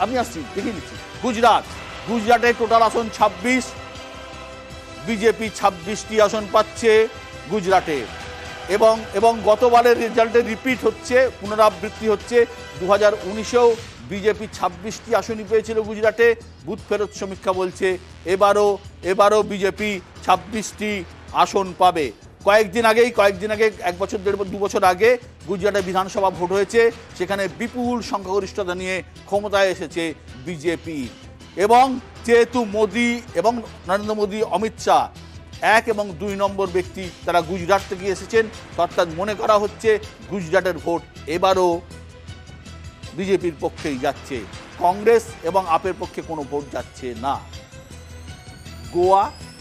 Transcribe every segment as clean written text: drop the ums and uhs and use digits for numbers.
আমি আসছি, দেখে নিচ্ছি। গুজরাটে টোটাল আসন 26, বিজেপি 26টি আসন পাচ্ছে গুজরাটে। এবং গতবারের রেজাল্টে রিপিট হচ্ছে, পুনরাবৃত্তি হচ্ছে। 2019-এও বিজেপি 26টি আসনই পেয়েছিল গুজরাটে। বুথ ফেরত সমীক্ষা বলছে এবারও বিজেপি 26টি আসন পাবে। কয়েকদিন আগে 1 বছর 1.5 বছর আগে গুজরাটে বিধানসভা ভোট হয়েছে, সেখানে বিপুল সংখ্যাগরিষ্ঠতা নিয়ে ক্ষমতায় এসেছে বিজেপি। এবং যেহেতু মোদি এবং নরেন্দ্র মোদি, অমিত শাহ 1 এবং 2 নম্বর ব্যক্তি, তারা গুজরাট থেকে এসেছেন, অর্থাৎ মনে করা হচ্ছে গুজরাটের ভোট এবারও বিজেপির পক্ষেই যাচ্ছে, কংগ্রেস এবং আপের পক্ষে কোনো ভোট যাচ্ছে না।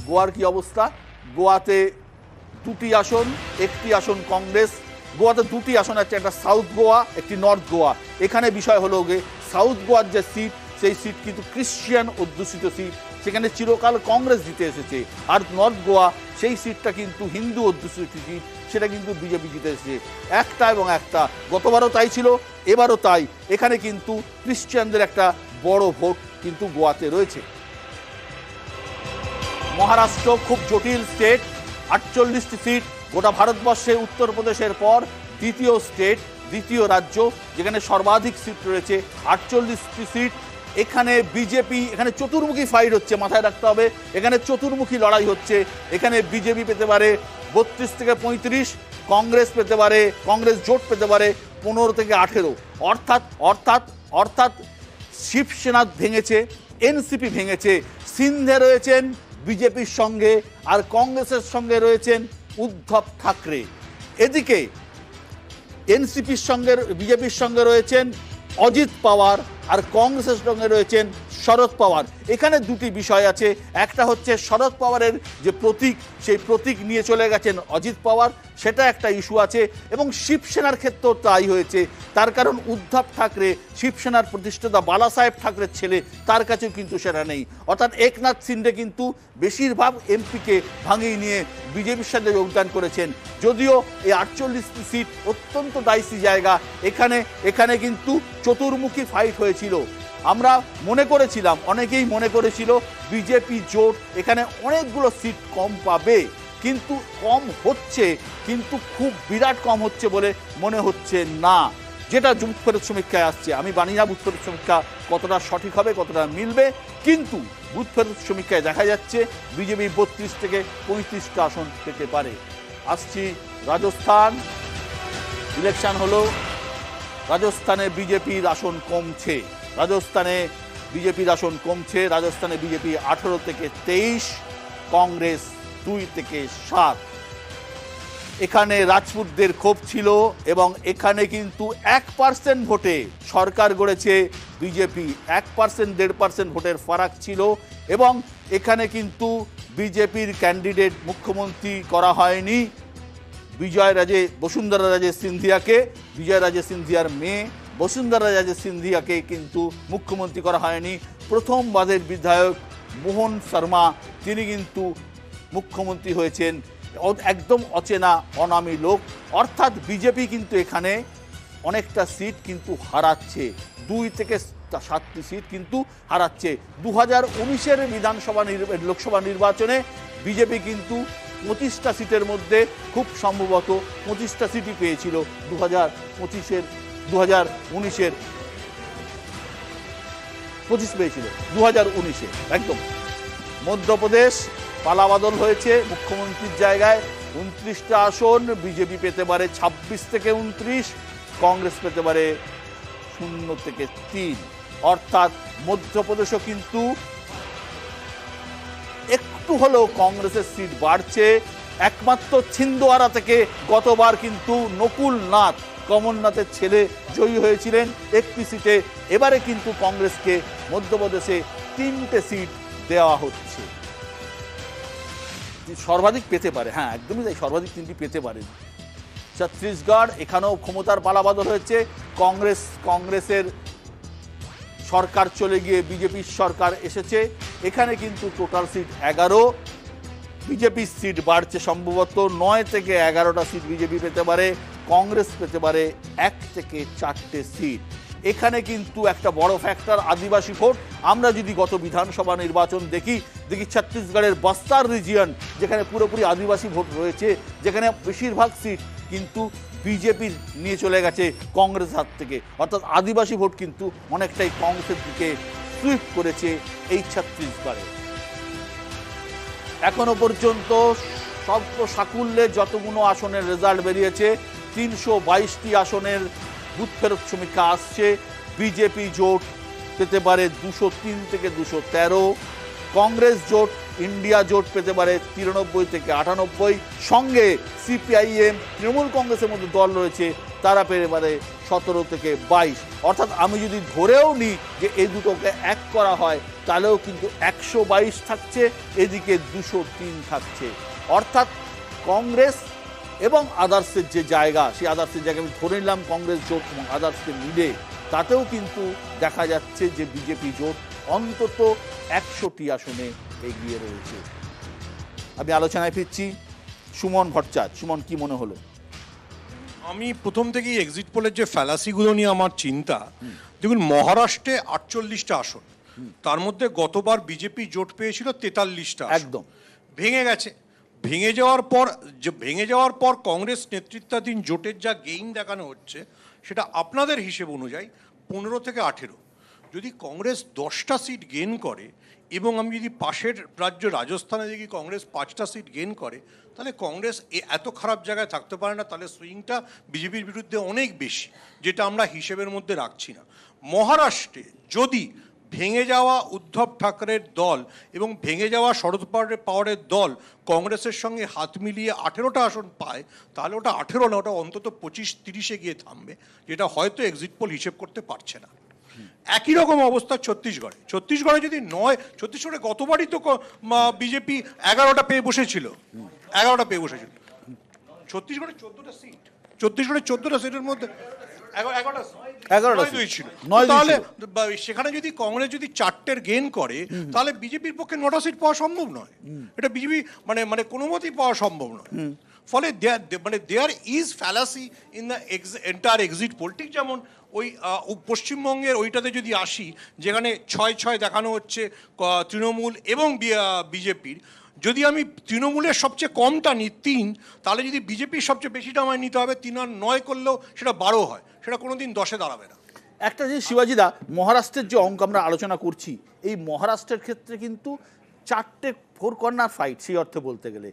গোয়ার কি অবস্থা? গোয়াতে 2টি আসন, 1টি আসন কংগ্রেস। গোয়াতে 2টি আসন আছে, একটা সাউথ গোয়া, একটি নর্থ গোয়া। এখানে বিষয় হলো সাউথ গোয়ার যে সিট, সেই সিট কিন্তু ক্রিশ্চিয়ান অধ্যুষিত সিট, সেখানে চিরকাল কংগ্রেস জিতে এসেছে। আর নর্থ গোয়া, সেই সিটটা কিন্তু হিন্দু অধ্যুষিত সিট, সেটা কিন্তু বিজেপি জিতে এসেছে। একটা এবং একটা, গতবারও তাই ছিল, এবারও তাই। এখানে কিন্তু ক্রিশ্চিয়ানদের একটা বড় ভোট কিন্তু গোয়াতে রয়েছে। মহারাষ্ট্র খুব জটিল স্টেট, 48টি সিট, গোটা ভারতবর্ষে উত্তরপ্রদেশের পর দ্বিতীয় রাজ্য যেখানে সর্বাধিক সিট রয়েছে, 48টি সিট। এখানে বিজেপি, এখানে চতুর্মুখী ফাইট হচ্ছে, মাথায় রাখতে হবে, এখানে চতুর্মুখী লড়াই হচ্ছে। এখানে বিজেপি পেতে পারে 32 থেকে 35, কংগ্রেস জোট পেতে পারে 15 থেকে 18। অর্থাৎ শিবসেনা ভেঙেছে, এনসিপি ভেঙেছে। সিন্ধে রয়েছেন বিজেপির সঙ্গে, আর কংগ্রেসের সঙ্গে রয়েছেন উদ্ধব ঠাকরে। এদিকে এনসিপির সঙ্গে, বিজেপির সঙ্গে রয়েছেন অজিত পাওয়ার, আর কংগ্রেসের সঙ্গে রয়েছেন শরদ পাওয়ার। এখানে 2টি বিষয় আছে। একটা হচ্ছে শরদ পাওয়ারের যে প্রতীক, সেই প্রতীক নিয়ে চলে গেছেন অজিত পাওয়ার, সেটা একটা ইস্যু আছে। এবং শিবসেনার ক্ষেত্রেও তাই হয়েছে, তার কারণ উদ্ধব ঠাকরে শিবসেনার প্রতিষ্ঠাতা বালাসাহেব ঠাকরের ছেলে, তার কাছেও কিন্তু সেটা নেই। অর্থাৎ একনাথ শিন্ডে কিন্তু বেশিরভাগ এমপিকে ভাঙিয়ে নিয়ে বিজেপির সাথে যোগদান করেছেন। যদিও এই 48টি সিট অত্যন্ত ডাইসি জায়গা, এখানে কিন্তু চতুর্মুখী ফাইট হয়েছিল। আমরা অনেকেই মনে করেছিল বিজেপি জোট এখানে অনেকগুলো সিট কম পাবে, কিন্তু কম হচ্ছে, কিন্তু খুব বিরাট কম হচ্ছে বলে মনে হচ্ছে না, যেটা বুথ ফেরত সমীক্ষায় আসছে। আমি জানি না বুথ ফেরত সমীক্ষা কতটা সঠিক হবে, কতটা মিলবে, কিন্তু বুথ ফেরত সমীক্ষায় দেখা যাচ্ছে বিজেপি 32 থেকে 35টা আসন পেতে পারে। আসছি রাজস্থান, ইলেকশন হলো, রাজস্থানে বিজেপির আসন কমছে। রাজস্থানে বিজেপির 18 থেকে 23, কংগ্রেস 2 থেকে 7। এখানে রাজপুতদের ক্ষোভ ছিল, এবং এখানে কিন্তু 1% ভোটে সরকার গড়েছে বিজেপি। 1%, 1.5% ভোটের ফারাক ছিল। এবং এখানে কিন্তু বিজেপির ক্যান্ডিডেট মুখ্যমন্ত্রী করা হয়নি বসুন্ধরা রাজে সিন্ধিয়াকে। বিজয় রাজে সিন্ধিয়ার মেয়ে বসুন্ধরা রাজে সিন্ধিয়াকে কিন্তু মুখ্যমন্ত্রী করা হয়নি। প্রথম বাদের বিধায়ক মোহন শর্মা, তিনি কিন্তু মুখ্যমন্ত্রী হয়েছেন, একদম অচেনা অনামী লোক। অর্থাৎ বিজেপি কিন্তু এখানে অনেকটা সিট কিন্তু হারাচ্ছে, 2 থেকে 7টি সিট কিন্তু হারাচ্ছে। 2019-এর লোকসভা নির্বাচনে বিজেপি কিন্তু 25টা সিটের মধ্যে খুব সম্ভবত 25টা সিটই পেয়েছিল 2019-এর 25 পেয়েছিল 2019-এ। একদম মধ্যপ্রদেশ পালাবদল হয়েছে মুখ্যমন্ত্রীর জায়গায়, 29টা আসন বিজেপি পেতে পারে 26 থেকে 29, কংগ্রেস পেতে পারে 0 থেকে 3। অর্থাৎ মধ্যপ্রদেশও কিন্তু একটু হলেও কংগ্রেসের সিট বাড়ছে। একমাত্র ছিন্দওয়ারা থেকে গতবার কিন্তু নকুল নাথ, কমলনাথের ছেলে, জয়ী হয়েছিলেন 1টি সিটে। এবারে কিন্তু কংগ্রেসকে মধ্যপ্রদেশে 3টে সিট দেওয়া হচ্ছে, সর্বাধিক পেতে পারে। হ্যাঁ, একদমই তাই, সর্বাধিক 3টি পেতে পারে। ছত্তিশগড়, এখানেও ক্ষমতার পালাবদল হয়েছে। কংগ্রেসের সরকার চলে গিয়ে বিজেপির সরকার এসেছে। এখানে কিন্তু টোটাল সিট 11, বিজেপির সিট বাড়ছে সম্ভবত 9 থেকে 11টা সিট বিজেপি পেতে পারে, কংগ্রেস পেতে পারে 1 থেকে 4টে সিট। এখানে কিন্তু একটা বড় ফ্যাক্টর আদিবাসী ভোট। আমরা যদি গত বিধানসভা নির্বাচন দেখি ছত্তিশগড়ের বস্তার রিজিয়ন, যেখানে পুরোপুরি আদিবাসী ভোট রয়েছে, যেখানে বেশিরভাগ সিট কিন্তু বিজেপির নিয়ে চলে গেছে কংগ্রেস হাত থেকে, অর্থাৎ আদিবাসী ভোট কিন্তু অনেকটাই কংগ্রেসের দিকে সুইফট করেছে এই ছত্তিশগড়ে। এখনো পর্যন্ত সর্ব সাকুল্যে যতগুলো আসনের রেজাল্ট বেরিয়েছে, 322টি আসনের বুথ ফেরত সমীক্ষা আসছে। বিজেপি জোট পেতে পারে 203 থেকে 213, কংগ্রেস জোট ইন্ডিয়া জোট পেতে পারে 93 থেকে 98, সঙ্গে সিপিআইএম তৃণমূল কংগ্রেসের মধ্যে দল রয়েছে, তারা পেতে পারে 17 থেকে 22। অর্থাৎ আমি যদি ধরেও নিই যে এই দুটোকে এক করা হয়, তাহলেও কিন্তু 122 থাকছে, এদিকে 203 থাকছে। অর্থাৎ কংগ্রেস এবং আদার্সের যে জায়গা, সেই আদার্সের জায়গা আমি ধরে নিলাম কংগ্রেস জোট এবং আদার্সকে মিলে, তাতেও কিন্তু দেখা যাচ্ছে যে বিজেপি জোট অন্তত 100টি আসনে এগিয়ে রয়েছে। আমি আলোচনায় ফিরছি। সুমন ভট্টাচার্য, সুমন, কি মনে হলো? আমি প্রথম থেকেই এক্সিট পোলের যে ফ্যালাসিগুলো নিয়ে আমার চিন্তা, দেখুন মহারাষ্ট্রে 48টা আসন, তার মধ্যে গতবার বিজেপি জোট পেয়েছিল 43টা, একদম ভেঙে গেছে। ভেঙে যাওয়ার পর কংগ্রেস নেতৃত্বাধীন জোটের যা গেইন দেখানো হচ্ছে, সেটা আপনাদের হিসেব অনুযায়ী 15 থেকে 18। যদি কংগ্রেস 10টা সিট গেইন করে এবং আমি যদি পাশের রাজ্য রাজস্থানে দেখি কংগ্রেস 5টা সিট গেইন করে, তাহলে কংগ্রেস এত খারাপ জায়গায় থাকতে পারে না। তাহলে সুইংটা বিজেপির বিরুদ্ধে অনেক বেশি, যেটা আমরা হিসেবের মধ্যে রাখছি না। মহারাষ্ট্রে যদি ভেঙে যাওয়া উদ্ধব ঠাকরের দল এবং ভেঙে যাওয়া শরদ পাওয়ারের দল কংগ্রেসের সঙ্গে হাত মিলিয়ে 18টা আসন পায়, তাহলে ওটা 18 না, ওটা অন্তত 25-30-এ গিয়ে থামবে, যেটা হয়তো এক্সিট পোল হিসেব করতে পারছে না। একই রকম অবস্থা ছত্তিশগড়ে যদি নয়, ছত্তিশগড়ে গতবারই তো বিজেপি 11টা পেয়ে বসেছিল। ছত্তিশগড়ে 14টা সিটের মধ্যে 11টা ছিল। তাহলে সেখানে যদি কংগ্রেস যদি 4টের গেইন করে, তাহলে বিজেপির পক্ষে 9টা সিট পাওয়া সম্ভব নয়। এটা বিজেপি মানে কোনো মতেই পাওয়া সম্ভব নয়। ফলে there is fallacy in the entire exit poll. ঠিক যেমন ওই পশ্চিমবঙ্গের ওইটাতে যদি আসি, যেখানে 6-6 দেখানো হচ্ছে তৃণমূল এবং বিজেপির, যদি আমি তৃণমূলের সবচেয়ে কমটা নিই 3, তাহলে যদি বিজেপির সবচেয়ে বেশিটা আমায় নিতে হবে 3 আর 9 করলেও সেটা 12 হয়, সেটা কোনোদিন 10-এ দাঁড়াবে না। একটা যে শিবাজিদা, মহারাষ্ট্রের যে অঙ্ক আমরা আলোচনা করছি, এই মহারাষ্ট্রের ক্ষেত্রে কিন্তু 4টে 4 কর্নার ফাইট, সেই অর্থে বলতে গেলে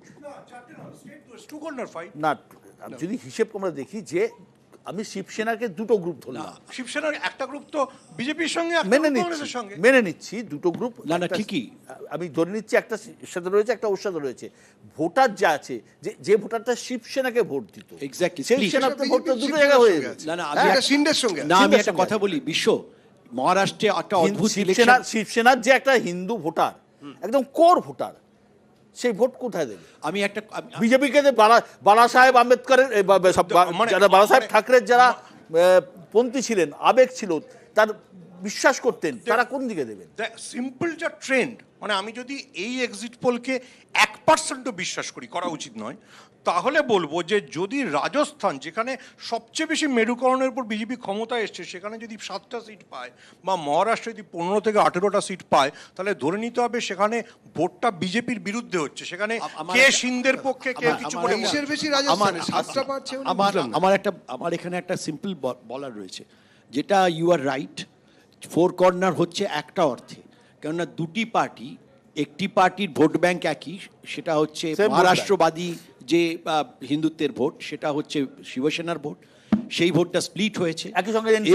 না। যদি হিসেব আমরা দেখি যে আমি শিবসেনাকে দুটো গ্রুপ ধরলাম, শিবসেনার একটা গ্রুপ তো বিজেপির সঙ্গে মেনে নিচ্ছি, দুটো গ্রুপ না ঠিকই, আমি ধরে নিচ্ছি একটা সাথে রয়েছে, একটা ওর সাথে রয়েছে। ভোটার যা আছে, যে ভোটারটা শিবসেনাকে ভোট দিত, সেই সেনাতে ভোটটা দুটো জায়গায় হয়ে গেছে। আমি একটা কথা বলি, বিশ্ব মহারাষ্ট্রে একটা অদ্ভুত শিবসেনার যে একটা হিন্দু ভোটার, একদম কোর ভোটার, সেই ভোট কোথায় দেবে? আমি একটা বিজেপিকে বালা সাহেব আম্বেদকরের, বালা সাহেব ঠাকরের যারা পন্থী ছিলেন, আবেগ ছিল, তার বিশ্বাস করতেন, তারা কোন দিকে দেবেন? সিম্পল যা ট্রেন্ড, মানে আমি যদি এই এক্সিট পোলকে 1%ও বিশ্বাস করা উচিত নয়, তাহলে বলবো যে যদি রাজস্থান, যেখানে সবচেয়ে বেশি মেরুকরণের উপর বিজেপি ক্ষমতা এসছে, সেখানে যদি 7টা সিট পায়, বা মহারাষ্ট্রে যদি 15 থেকে 18টা সিট পায়, তাহলে ধরে নিতে হবে সেখানে ভোটটা বিজেপির বিরুদ্ধে হচ্ছে। সেখানে কে সিন্ধের পক্ষে, কে কিছু করে। আমার এখানে একটা সিম্পল বলার রয়েছে, যেটা ইউ আর রাইট, 4 কর্নার হচ্ছে একটা অর্থে, কেননা দুটি পার্টি, একটি পার্টির ভোট ব্যাংক একই, সেটা হচ্ছে মহারাষ্ট্রবাদী যে হিন্দুত্বের ভোট, সেটা হচ্ছে শিবসেনার ভোট, সেই ভোটটা স্প্লিট হয়েছে,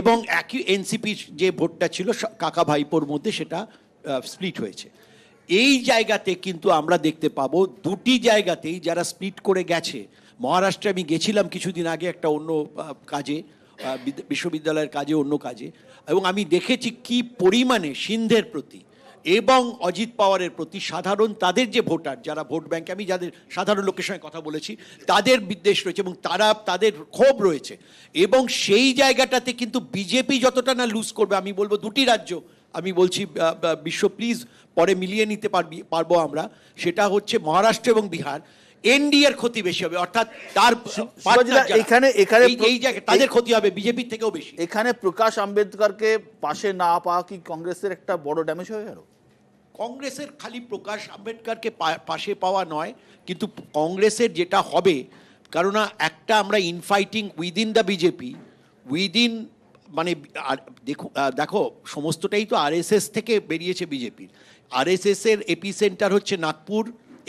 এবং একই এনসিপির যে ভোটটা ছিল কাকা ভাইপোর মধ্যে, সেটা স্প্লিট হয়েছে। এই জায়গাতে কিন্তু আমরা দেখতে পাবো দুটি জায়গাতেই যারা স্প্লিট করে গেছে। মহারাষ্ট্রে আমি গেছিলাম কিছুদিন আগে একটা অন্য কাজে, বিশ্ববিদ্যালয়ের কাজে, অন্য কাজে, এবং আমি দেখেছি কি পরিমাণে সিন্ধের প্রতি এবং অজিত পাওয়ারের প্রতি সাধারণ তাদের যে ভোটার, যারা ভোট ব্যাংকে, আমি যাদের সাধারণ লোকের সঙ্গে কথা বলেছি, তাদের বিদ্বেষ রয়েছে এবং তাদের ক্ষোভ রয়েছে। এবং সেই জায়গাটাতে কিন্তু বিজেপি যতটা না লুজ করবে, আমি বলবো দুটি রাজ্য, আমি বলছি বিশ্ব প্লিজ পরে মিলিয়ে নিতে পারবো আমরা, সেটা হচ্ছে মহারাষ্ট্র এবং বিহার। এনডিএ এর ক্ষতি বেশি হবে, অর্থাৎ তার শিবাজীদা, এখানে এই জায়গায় তাদের ক্ষতি হবে বিজেপির থেকেও বেশি। এখানে প্রকাশ আম্বেদকরকে পাশে না পাওয়া কি কংগ্রেসের একটা বড় ড্যামেজ হয়ে গেল? কংগ্রেসের খালি প্রকাশ আম্বেদকরকে পাশে পাওয়া নয়, কিন্তু কংগ্রেসের যেটা হবে, কারণ একটা আমরা ইনফাইটিং উইদিন দ্য বিজেপি, উইদিন মানে দেখো সমস্তটাই তো আরএসএস থেকে বেরিয়েছে বিজেপির। আরএসএস এর এপি সেন্টার হচ্ছে নাগপুর,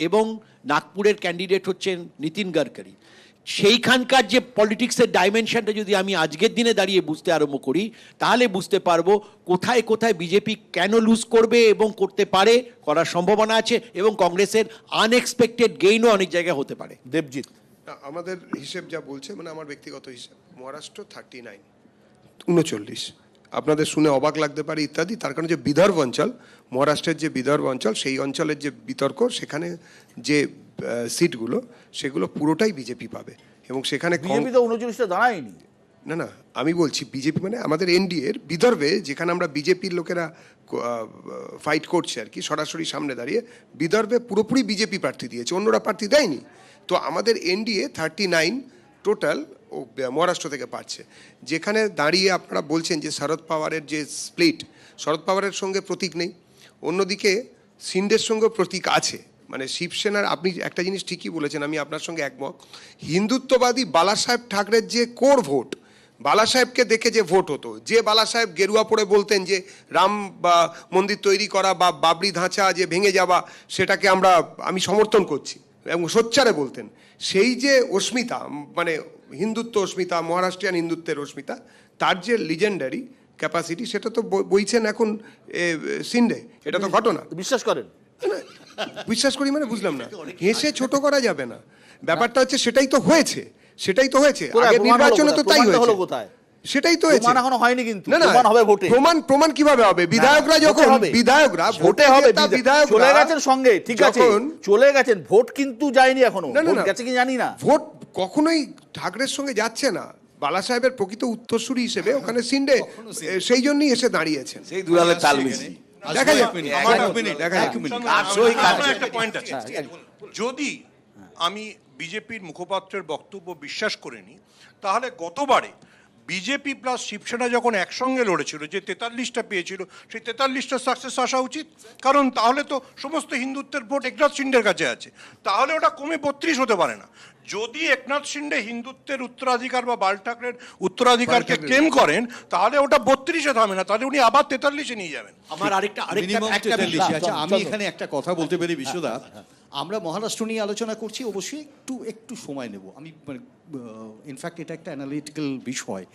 এবং নাগপুরের ক্যান্ডিডেট হচ্ছেন নীতিন গডকরি। সেইখানকার যে পলিটিক্সের ডাইমেনশনটা যদি আমি আজকের দিনে দাঁড়িয়ে বুঝতে আরম্ভ করি, তাহলে বুঝতে পারবো কোথায় কোথায় বিজেপি কেন লুজ করবে এবং করতে পারে, করার সম্ভাবনা আছে, এবং কংগ্রেসের আনএক্সপেক্টেড গেইনও অনেক জায়গায় হতে পারে। দেবজিৎ, না, আমাদের হিসেব যা বলছে, মানে আমার ব্যক্তিগত হিসেব, মহারাষ্ট্র 39 আপনাদের শুনে অবাক লাগতে পারে ইত্যাদি, তার কারণ যে বিদর্ভ অঞ্চল, মহারাষ্ট্রের যে বিদর্ভ অঞ্চল, সেই অঞ্চলের যে বিতর্ক, সেখানে যে সিটগুলো সেগুলো পুরোটাই বিজেপি পাবে, এবং সেখানে বিজেপি তো 39টা দাঁড়ায়নি। না না, আমি বলছি বিজেপি মানে আমাদের এনডিএর বিদর্ভে, যেখানে আমরা বিজেপির লোকেরা ফাইট করছে আর কি, সরাসরি সামনে দাঁড়িয়ে বিদর্ভে পুরোপুরি বিজেপি প্রার্থী দিয়েছে, অন্যরা প্রার্থী দেয়নি। তো আমাদের এনডিএ 39 টোটাল ও মহারাষ্ট্র থেকে পাচ্ছে, যেখানে দাঁড়িয়ে আপনারা বলছেন যে শরদ পাওয়ারের যে স্প্লিট, শরদ পাওয়ারের সঙ্গে প্রতীক নেই, অন্যদিকে সিন্ডের সঙ্গে প্রতীক আছে। মানে শিবসেনার, আপনি একটা জিনিস ঠিকই বলেছেন, আমি আপনার সঙ্গে একমত, হিন্দুত্ববাদী বালাসাহেব ঠাকরের যে কোর ভোট, বালাসাহেবকে দেখে যে ভোট হতো, যে বালাসাহেব গেরুয়া পড়ে বলতেন যে রাম বা মন্দির তৈরি করা বা বাবরি ধাঁচা যে ভেঙে যাওয়া, সেটাকে আমি সমর্থন করছি, এবং সোচ্চারে বলতেন, সেই যে অস্মিতা, মানে হিন্দুত্ব অস্মিতা, মহারাষ্ট্রিয়ান হিন্দুত্বের অস্মিতা, তার যে লিজেন্ডারি ক্যাপাসিটি, সেটা তো বইছেন এখন সিন্ডে, এটা তো ঘটনা। বিশ্বাস করেন? বিশ্বাস করি মানে বুঝলাম না, হেসে ছোট করা যাবে না, ব্যাপারটা হচ্ছে সেটাই তো হয়েছে, সেটাই তো হয়েছে, আগের নির্বাচনে তো তাই হয়েছে, সেটাই তো হয়েছে। প্রমাণ এখনো হয়নি, কিন্তু না না, প্রমাণ হবে ভোটে। প্রমাণ কিভাবে হবে? বিধায়করা যখন ভোটে হবে, চলে গেছেন সঙ্গে, ঠিক আছে, চলে গেছেন, ভোট কিন্তু যায়নি এখনো, ভোট গেছে কি জানি না। ভোট কখনোই ঠাকরের সঙ্গে যাচ্ছে না, বালা সাহেবের প্রকৃত উত্তরসূরি হিসেবে ওখানে সিন্ডে সেই জন্যই এসে দাঁড়িয়েছেন। সেই দুলালে তাল মিশি দেখা যাক, একটা পয়েন্ট আছে, যদি আমি বিজেপির মুখপাত্রের বক্তব্য বিশ্বাস করিনি, তাহলে গতবারে বিজেপি প্লাস শিবসেনা যখন একসঙ্গে লড়েছিল, যে 43টা পেয়েছিল, সেই 43টা সাকসেস আসা উচিত, কারণ তাহলে তো সমস্ত হিন্দুত্বের ভোট একনাথ শিন্ডের কাছে আছে, তাহলে ওটা কমে 32 হতে পারে না। যদি একনাথ শিন্ডে হিন্দুত্বের উত্তরাধিকার বা বাল ঠাকরের উত্তরাধিকারকে ক্লেম করেন, তাহলে ওটা 32-এ থামে না, তাহলে উনি আবার 43-এ নিয়ে যাবেন। আমার আরেকটা আচ্ছা, আমি এখানে একটা কথা বলতে পারি বিশ্বদা, আমরা মহারাষ্ট্র নিয়ে আলোচনা করছি, অবশ্যই একটু সময় নেব। আমি ইনফ্যাক্ট এটা একটা অ্যানালিটিক্যাল বিষয়।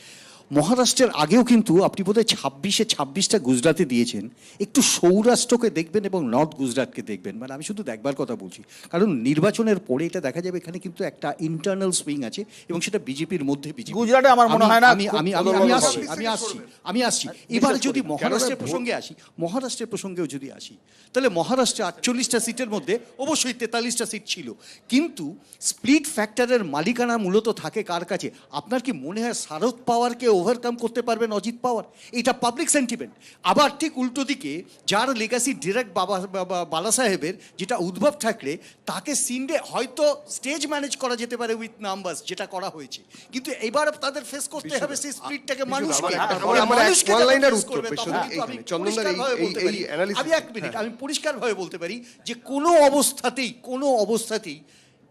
মহারাষ্ট্রের আগেও কিন্তু আপনি বোধহয় 26টা গুজরাটে দিয়েছেন, একটু সৌরাষ্ট্রকে দেখবেন এবং নর্থ গুজরাটকে দেখবেন, মানে আমি শুধু দেখবার কথা বলছি, কারণ নির্বাচনের পরে এটা দেখা যাবে এখানে কিন্তু একটা ইন্টারনাল সুইং আছে, এবং সেটা বিজেপির মধ্যে বিজেপি। গুজরাটে আমার মনে হয় না। আমি আসছি এবার যদি মহারাষ্ট্রের প্রসঙ্গেও যদি আসি, তাহলে মহারাষ্ট্রে 48টা সিটের মধ্যে অবশ্যই 43টা সিট ছিল, কিন্তু স্প্লিট ফ্যাক্টরের মালিকানা মূলত থাকে কার কাছে? আপনার কি মনে হয় শরদ পাওয়ারকে ওভারকাম করতে পারবেন অজিত পাওয়ার? এটা পাবলিক সেন্টিমেন্ট। আবার ঠিক উল্টো দিকে যার লেগাসি ডিরেক্ট বালা সাহেবের, যেটা উদ্ধব ঠাকরে, তাকে সিন্ডে হয়তো স্টেজ ম্যানেজ করা যেতে পারে উইথ নাম্বারস, যেটা করা হয়েছে, কিন্তু এবার তাদের ফেস করতে হবে সেই স্প্লিটটাকে, মানুষকে। আমি পরিষ্কারভাবে বলতে পারি যে কোনো অবস্থাতেই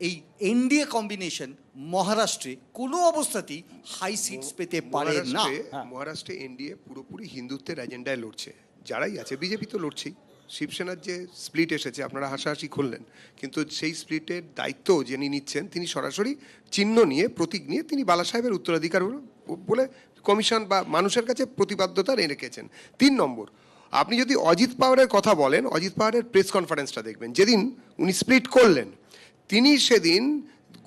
এই এনডিএ কম্বিনেশন মহারাষ্ট্রে কোনো অবস্থাতেই হাই সিটস পেতে পারে না। মহারাষ্ট্রে এনডিএ পুরোপুরি হিন্দুত্বের এজেন্ডায় লড়ছে, যারাই আছে, বিজেপি তো লড়ছেই, শিবসেনার যে স্প্লিট এসেছে আপনারা হাসাহাসি করলেন, কিন্তু সেই স্প্লিটের দায়িত্ব যিনি নিচ্ছেন, তিনি সরাসরি চিহ্ন নিয়ে, প্রতীক নিয়ে, তিনি বালা সাহেবের উত্তরাধিকার বলে কমিশন বা মানুষের কাছে প্রতিবাদ্যতা রেখেছেন। 3 নম্বর, আপনি যদি অজিত পাওয়ারের কথা বলেন, অজিত পাওয়ারের প্রেস কনফারেন্সটা দেখবেন, যেদিন উনি স্প্লিট করলেন, তিনি সেদিন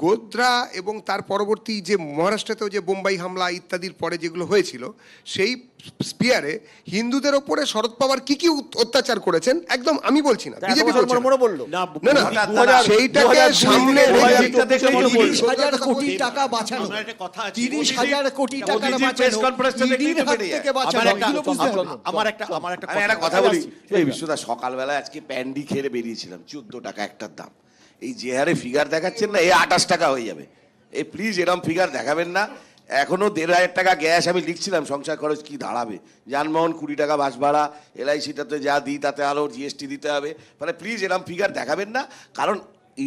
গোধ্রা এবং তার পরবর্তী যে মহারাষ্ট্রেতেও যে বোম্বাই হামলা ইত্যাদির পরে যেগুলো হয়েছিল, সেই স্পিয়ারে হিন্দুদের ওপরে শরদ পাওয়ার কি কি অত্যাচার করেছেন, একদম আমি বলছি না, বিজেপি মনে বললো না, সেইটাকে সামনে 30,000 কোটি টাকা বাঁচানো, 30,000 কোটি টাকা আমার একটা কথা বলি। এই বিশ্বদা, সকালবেলা আজকে প্যান্ডি খেয়ে বেরিয়েছিলাম, 14 টাকা একটার দাম। এই যে হারে ফিগার দেখাচ্ছেন না, এ 28 টাকা হয়ে যাবে। এই প্লিজ এরকম ফিগার দেখাবেন না। এখনো 1,500 টাকা গ্যাস, আমি লিখছিলাম সংসার খরচ কি দাঁড়াবে, যানবাহন 20 টাকা বাস ভাড়া, LICটাতে যা দিই তাতে আলো GST দিতে হবে, মানে প্লিজ এরকম ফিগার দেখাবেন না। কারণ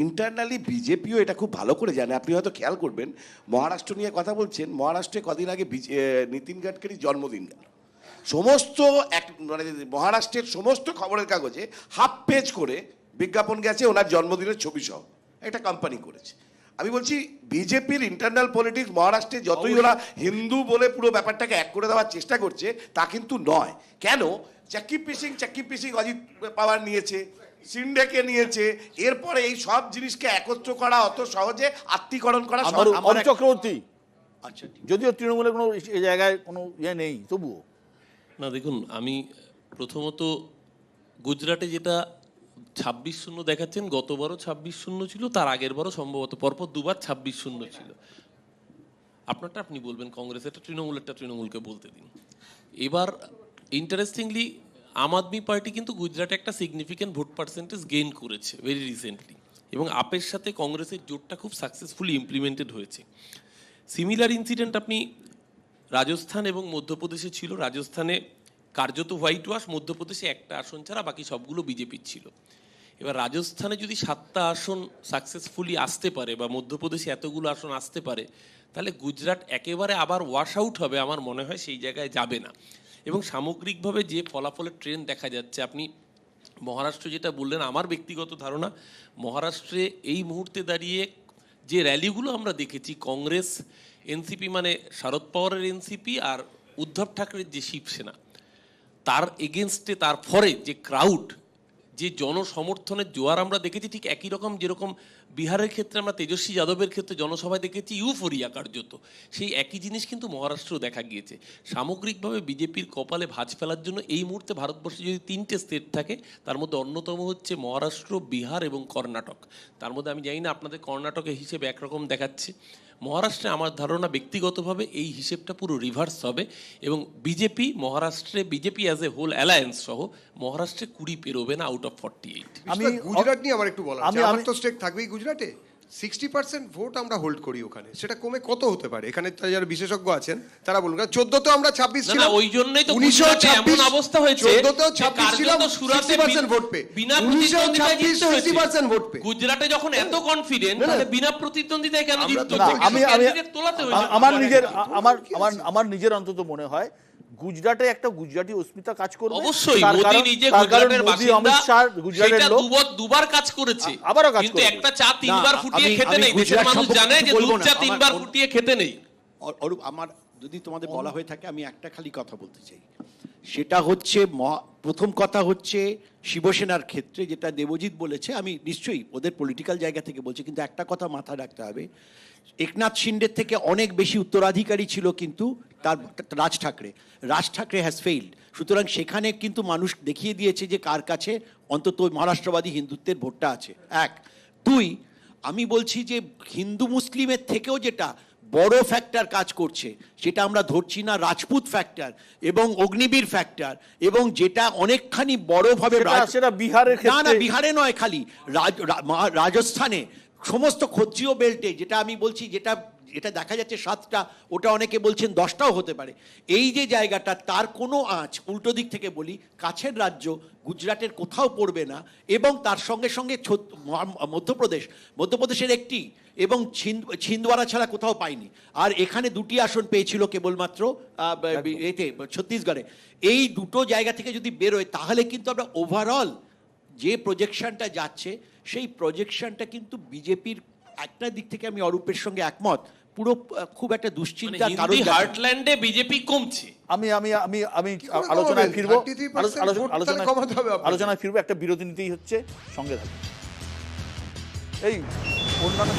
ইন্টারনালি বিজেপিও এটা খুব ভালো করে জানে। আপনি হয়তো খেয়াল করবেন, মহারাষ্ট্র নিয়ে কথা বলছেন, মহারাষ্ট্রে কদিন আগে নীতিন গাডকারির জন্মদিন গেল। সমস্ত মানে মহারাষ্ট্রের সমস্ত খবরের কাগজে হাফ পেজ করে বিজ্ঞাপন গেছে ওনার জন্মদিনের ছবি সহ, একটা কোম্পানি করেছে। আমি বলছি বিজেপির ইন্টারনাল পলিটিক্স মহারাষ্ট্রে যতই ওরা হিন্দু বলে পুরো ব্যাপারটাকে এক করে দেওয়ার চেষ্টা করছে, তা কিন্তু নয়। কেন? চাক্কি পিসিং অজিত পাওয়ার নিয়েছে, সিন্ডেকে নিয়েছে, এরপরে এই সব জিনিসকে একত্র করা অত সহজে আত্মীকরণ করা অরূপ চক্রবর্তী, আচ্ছা, যদিও তৃণমূলের কোনো এই জায়গায় কোনো ইয়ে নেই, তবুও না, দেখুন, আমি প্রথমত গুজরাটে যেটা 26-0 দেখাচ্ছেন, গতবারও 26-0 ছিল, তার আগের বারও সম্ভবত পরপর দুবার 26-0 ছিল। আপনারটা আপনি বলবেন, কংগ্রেসেরটা তৃণমূলেরটা তৃণমূলকে বলতে দিন। এবার ইন্টারেস্টিংলি আম আদমি পার্টি কিন্তু গুজরাটে একটা সিগনিফিক্যান্ট ভোট পার্সেন্টেজ গেইন করেছে ভেরি রিসেন্টলি, এবং আপের সাথে কংগ্রেসের জোটটা খুব সাকসেসফুলি ইমপ্লিমেন্টেড হয়েছে। সিমিলার ইনসিডেন্ট আপনি রাজস্থান এবং মধ্যপ্রদেশে ছিল। রাজস্থানে কার্যত হোয়াইট ওয়াশ, মধ্যপ্রদেশে একটা আসন ছাড়া বাকি সবগুলো বিজেপির ছিল। এবার রাজস্থানে যদি 7টা আসন সাকসেসফুলি আসতে পারে বা মধ্যপ্রদেশে এতগুলো আসন আসতে পারে, তাহলে গুজরাট একেবারে আবার ওয়াশ আউট হবে, আমার মনে হয় সেই জায়গায় যাবে না। এবং সামগ্রিকভাবে যে ফলাফলের ট্রেন্ড দেখা যাচ্ছে, আপনি মহারাষ্ট্র যেটা বললেন, আমার ব্যক্তিগত ধারণা মহারাষ্ট্রে এই মুহূর্তে দাঁড়িয়ে যে র্যালিগুলো আমরা দেখেছি, কংগ্রেস এনসিপি মানে শরদ পাওয়ারের এনসিপি আর উদ্ধব ঠাকরের যে শিবসেনা, তার এগেনস্টে তার ফরে যে ক্রাউড, যে জনসমর্থনের জোয়ার আমরা দেখেছি, ঠিক একই রকম যেরকম বিহারের ক্ষেত্রে আমরা তেজস্বী যাদবের ক্ষেত্রে জনসভায় দেখেছি ইউফোরিয়া কার্যত, সেই একই জিনিস কিন্তু মহারাষ্ট্রেও দেখা গিয়েছে। সামগ্রিকভাবে বিজেপির কপালে ভাঁজ ফেলার জন্য এই মুহূর্তে ভারতবর্ষে যদি 3টে স্টেট থাকে, তার মধ্যে অন্যতম হচ্ছে মহারাষ্ট্র, বিহার এবং কর্ণাটক। তার মধ্যে আমি জানি না আপনাদের কর্ণাটকের হিসেবে একরকম দেখাচ্ছে, মহারাষ্ট্রে আমার ধারণা ব্যক্তিগতভাবে এই হিসেবটা পুরো রিভার্স হবে, এবং বিজেপি মহারাষ্ট্রে, BJP as a whole alliance সহ মহারাষ্ট্রে 20 পেরোবে না আউট অফ 48। আমি গুজরাট নিয়ে আমার একটু বলা আছে, আমার তো স্টেক থাকবেই গুজরাটে। 60% ভোট আমরা হোল্ড করি ওখানে, সেটা কমে কত হতে পারে? এখানে যারা বিশেষজ্ঞ আছেন তারা বলুন, 14 তো আমরা 26 ছিলাম, ওই জন্যই তো গুজরাটে এমন অবস্থা হয়েছে, 14 26 ছিলাম, 60% ভোট পেয়ে, বিনা প্রতিদ্বন্দ্বিতায় জিততে হয়েছে। 60% ভোট পেয়ে গুজরাটে যখন এত কনফিডেন্ট, তাহলে বিনা প্রতিদ্বন্দ্বিতায় কেন জিততে না, হচ্ছে? ক্যান্ডিডেট তোলাতে হয়েছে। আমার নিজের অন্তত মনে হয় গুজরাটে একটা গুজরাটি অস্মিতা কাজ করবে। অবশ্যই তার মোদি কারণ- নিজে তার কারণ গুজরাটের মোদি, অমিত বাসিন্দা, শাহ গুজরাটের সেটা লোক। দুবার কাজ করেছে, আবারও কাজ কিন্তু করবে। একটা চা 3বার ফুটিয়ে খেতে আমি নেই। দেশের গুজরাট মানুষ সম্পর্কে জানে কিছু যে বলবো দুধ না। চা 3বার ফুটিয়ে খেতে নেই। অরূপ, আমার যদি তোমাদের বলা হয়ে থাকে, আমি একটা খালি কথা বলতে চাই। সেটা হচ্ছে প্রথম কথা হচ্ছে শিবসেনার ক্ষেত্রে যেটা দেবজিৎ বলেছে, আমি নিশ্চয়ই ওদের পলিটিক্যাল জায়গা থেকে বলছি, কিন্তু একটা কথা মাথায় রাখতে হবে, একনাথ শিন্ডের থেকে অনেক বেশি উত্তরাধিকারী ছিল কিন্তু তার রাজ ঠাকরে হ্যাজ ফেইল্ড। সুতরাং সেখানে কিন্তু মানুষ দেখিয়ে দিয়েছে যে কার কাছে অন্তত মহারাষ্ট্রবাদী হিন্দুত্বের ভোটটা আছে। 1, 2, আমি বলছি যে হিন্দু মুসলিমের থেকেও যেটা বড় ফ্যাক্টর কাজ করছে, সেটা আমরা ধরছি না রাজপুত ফ্যাক্টর এবং অগ্নিবীর ফ্যাক্টর, এবং যেটা অনেকখানি বড়ভাবে সেটা বিহারের না ক্ষেত্রে বিহারে নয়, খালি রাজস্থানে সমস্ত ক্ষত্রিয় বেল্টে, যেটা আমি বলছি, যেটা দেখা যাচ্ছে 7টা, ওটা অনেকে বলছেন 10টাও হতে পারে। এই যে জায়গাটা, তার কোনো আঁচ, উল্টো দিক থেকে বলি, কাছের রাজ্য গুজরাটের কোথাও পড়বে না, এবং তার সঙ্গে সঙ্গে মধ্যপ্রদেশের একটি, এবং ছিন্দওয়ারা ছাড়া কোথাও পায়নি। আর এখানে 2টি আসন পেয়েছিল কেবলমাত্র এতে ছত্তিশগড়ে। এই দুটো জায়গা থেকে যদি বেরোয়, তাহলে কিন্তু আমরা ওভারঅল যে প্রজেকশনটা যাচ্ছে, সেই প্রজেকশনটা কিন্তু বিজেপির একটা দিক থেকে আমি অরূপের সঙ্গে একমত, পুরো খুব একটা দুশ্চিন্তার কারণ। হার্টল্যান্ডে বিজেপি কমছে। আমি আমি আমি আমি আলোচনায় ফিরবো, 33% কমাতে হবে আপনাকে। আলোচনায় ফিরবো, একটা বিরতি নিতেই হচ্ছে, সঙ্গে থাকবে। এই অন্যান্য